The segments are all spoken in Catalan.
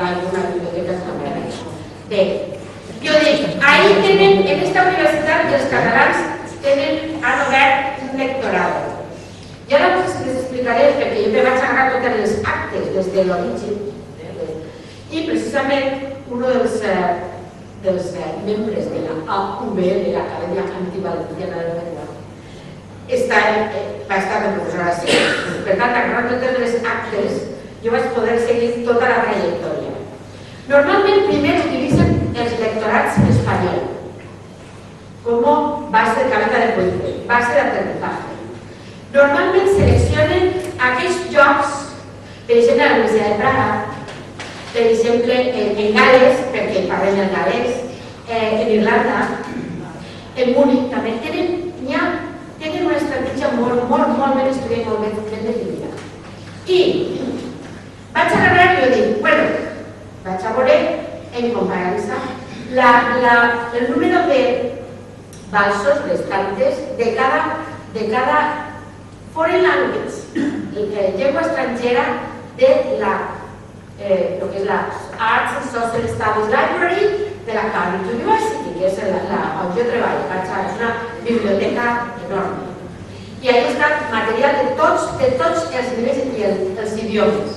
alguna biblioteca extranjera. Bé, jo dic, ahí tenen, en esta universitat, els catalans han obert un lectorat. I ara les explicaré, perquè jo me vaig agarrar totes les actes des de l'origen. I precisament un dels membres de la AUB, de l'Acadèmia Antivalenciana de Llengua, va estar de professora a ser. Per tant, agarrant totes les actes, jo vaig poder seguir tota la trajectòria. Normalment primer utilitzen els lectorats en espanyol com base de cabeza de puente, base de aterrizaje. Normalment seleccionen aquells jocs, per exemple, a la Universitat de Praga, per exemple, en Gales, perquè parlem en galès, en Irlanda, en Múnich també, tenen una estratègia molt ben estudiada i molt ben definida. I vaig agarrar i jo dic, bueno, vaig a veure en comparança el número de valsos restantes de cada foreign language, llengua estrangera de lo que és la Arts and Social Studies Library de la Cambridge University, que és on jo treballo, és una biblioteca enorme. I ahí està material de tots els nivells i els idiomes.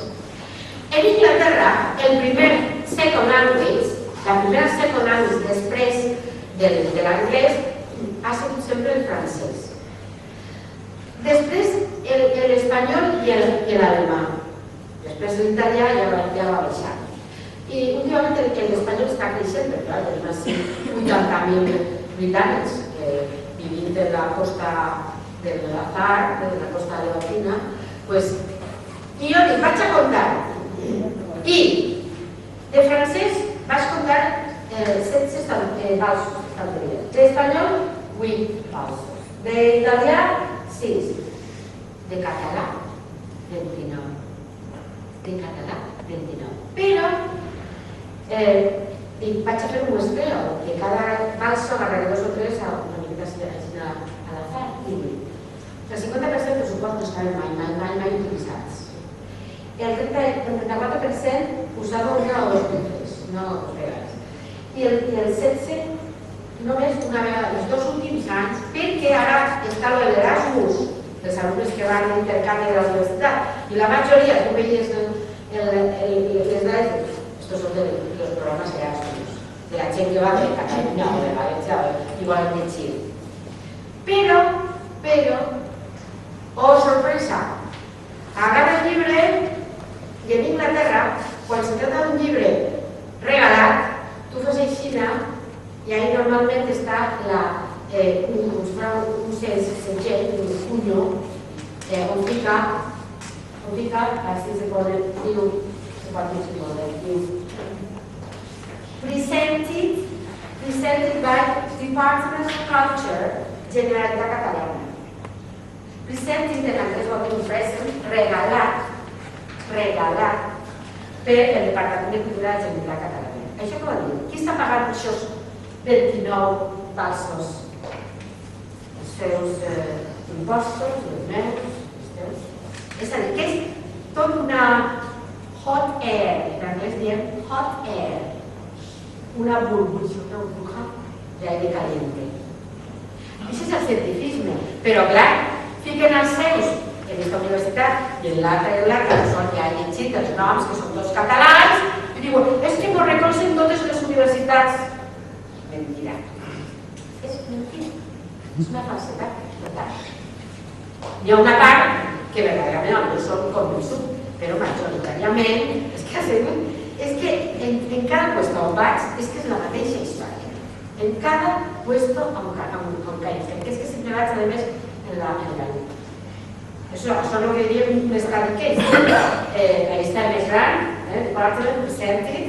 En Inglaterra, el primer second language, la primera second language després de l'anglès, ha sigut sempre el francès. Després l'espanyol i l'alemà. Després l'italià ja va baixar. I últimament l'espanyol està creixent, perquè tenim així 80.000 britànics vivint de la costa del Lazar, de la costa levantina. I jo dic, vaig a comptar. I de francès vaig comptar 16 valsos. D'espanyol, 8 valsos. D'italià, 6. De català, 29. De català, 29. Però, vaig a fer un muestreo, que cada valso agarraré 2 o 3 a una mica a l'azar. El 50% del pressupost no estaven mai utilitzats. El 34% usava una o 2 veces, no vegades. I el 16% només una vegada, els 2 últims anys, perquè ara està l'Erasmus, els alumnes que van a l'intercanvi de la universitat, i la majoria, tu veies les dades, estos són dels programes Erasmus, de la gent que va de Catalunya o de València, igual de Xile. Però, oh sorpresa, agarra el llibre i en Inglaterra, quan se trata d'un llibre regalat, tu fas aixina i ahí normalment està un segell, un puño, on fica, així se pone, diu, presented by Department of Culture, Generalitat Catalana. Presented en anglès vol dir present, regalat per el Departament de Cultura de Generalitat Catalana. Això què vol dir? Qui està pagant aquests 29 valsos? Els seus impostos, els meus, els teus. És a dir, que és tot una hot air, en anglès diem hot air, una burbuja d'aire caliente. Això és el cientifisme, però clar, fiquen els seus en aquesta universitat i en l'altra, que són ja llegit els noms, que són tots catalans, i diuen, és que m'ho recolzen totes les universitats. Mentira. És mentira. És una falsedat total. Hi ha una part que verdaderament alguns són convençuts, però majoritàriament és que en cada puesto on vaig és que és la mateixa història. En cada puesto on caig. És que sempre vaig, a més, en la llum. Això és el que diríem més radiquets. Ahí està el més gran, Department Presented.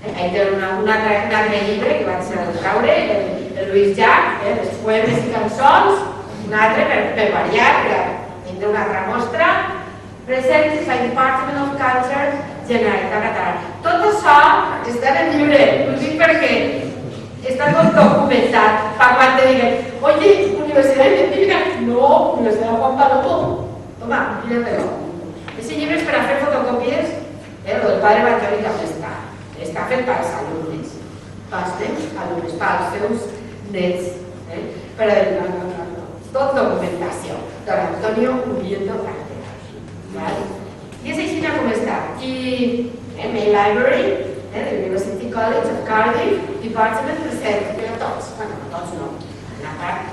Ahí té un altre llibre que vaig traure, el Lluís Llach, les poemes i cançons, un altre per variar, per tindre una altra mostra. Presented by Department of Culture, Generalitat Catalana. Tot això està en el llibre, ho dic perquè està tot documentat. Per quan te diguen, oye, Universitat Científica, no, Universitat Juan Palomo. Toma, mírate-lo. Ese llibre és per a fer fotocopies, el del padre Evangeli també està. fet pels alumnes, pels seus nets, però no, tot documentació don Antonio Ubieto Cartera, ¿vale? I és així com està. I Mail Library, de l'University College of Cardiff, Department de Research, però tots, bueno, tots no, una part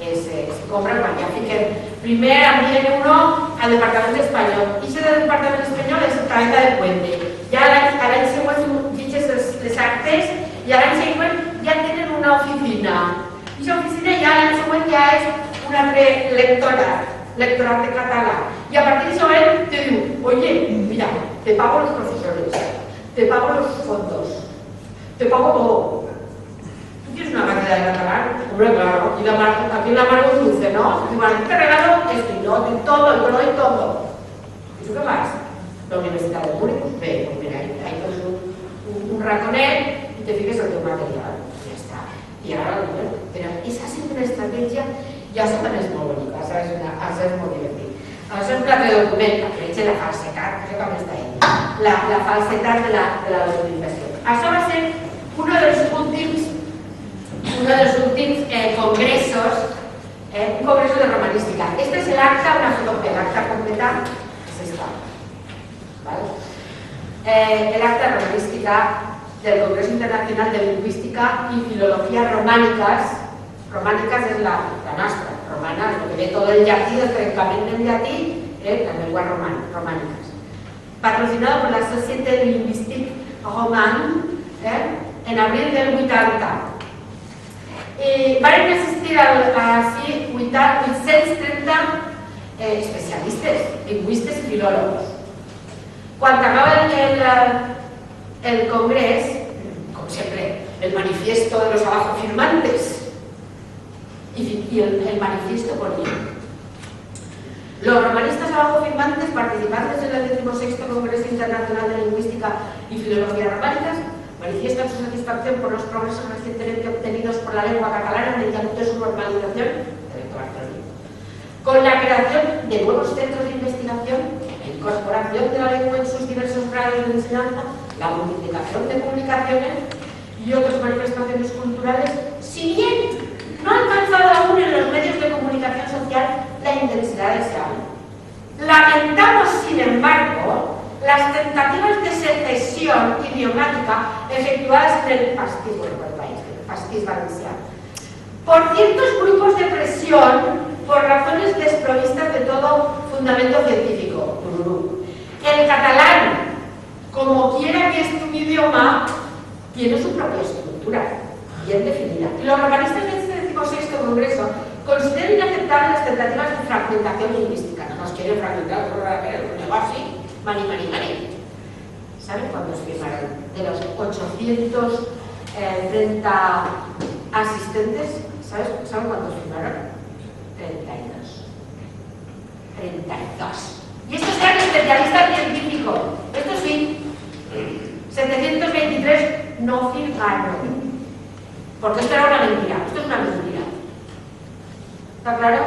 se compra quan ja fiquen. Primer envien uno al Departament Espanyol, i aquest Departament Espanyol és cabeza de puente. Ja l'any següent llegeixes les actes i l'any següent ja tenen una oficina. I aquesta oficina ja l'any següent ja és un altre lectorat de català. Y a partir de ese momento te digo, oye, mira, te pago los profesores, te pago los fondos, te pago todo. ¿Tú tienes una cátedra de catalán? Hombre, claro, y aquí la Margo dulce, ¿no? Y bueno, te regalo esto y no, todo, yo lo doy todo. ¿Y tú qué más? La Universidad de Múnich, pues mira, ahí pones un raconet y te fijes en tu material. Ya está. Y ahora, pero esa ha sido una estrategia, ya eso también es muy bonita, ¿sabes? Es muy divertido. Això és un plat de document, que veig la falsetat, això com està ahí, la falsetat de la documentació. Això va ser uno de los últims congressos, un congreso de romanística. Este es el acta, una fotocopia, el acta completa, es esta. El acta romanística del Congreso Internacional de Lingüística y Filología Románicas. Románicas es la nuestra, romana, lo que ve todo el llatí, el trencament del llatí, las lenguas románicas. Patrocinado por la Société Linguistique Romane en abril del 80. Van a asistir así 830 especialistes, lingüistes i filòlegs. Quan acaba el Congrés, com sempre, el manifiesto de los abajo firmantes, y el manifiesto ponía: los romanistas abajo firmantes, participantes en el 16º Congreso Internacional de Lingüística y Filología Románicas, manifiestan su satisfacción por los progresos recientemente obtenidos por la lengua catalana mediante su normalización, con la creación de nuevos centros de investigación, la incorporación de la lengua en sus diversos grados de enseñanza, la multiplicación de publicaciones y otras manifestaciones culturales, si bien no ha alcanzado aún en los medios de comunicación social la intensidad deseable. Lamentamos, sin embargo, las tentativas de secesión idiomática efectuadas en el pastís, bueno, por el país, el pastís valenciano, por ciertos grupos de presión por razones desprovistas de todo fundamento científico. El catalán, como quiera que es un idioma, tiene su propia estructura bien definida. Y los romanistas de este 16º Congreso consideran inaceptables las tentativas de fragmentación lingüística. Nos quieren fragmentar, pero así, mani. ¿Saben cuántos firmaron? De los 830 asistentes, ¿saben cuántos firmaron? 32. Y estos eran especialistas científicos. Estos sí, 723 no firmaron. Porque esto era una mentira. Esto es una mentira. ¿Está claro?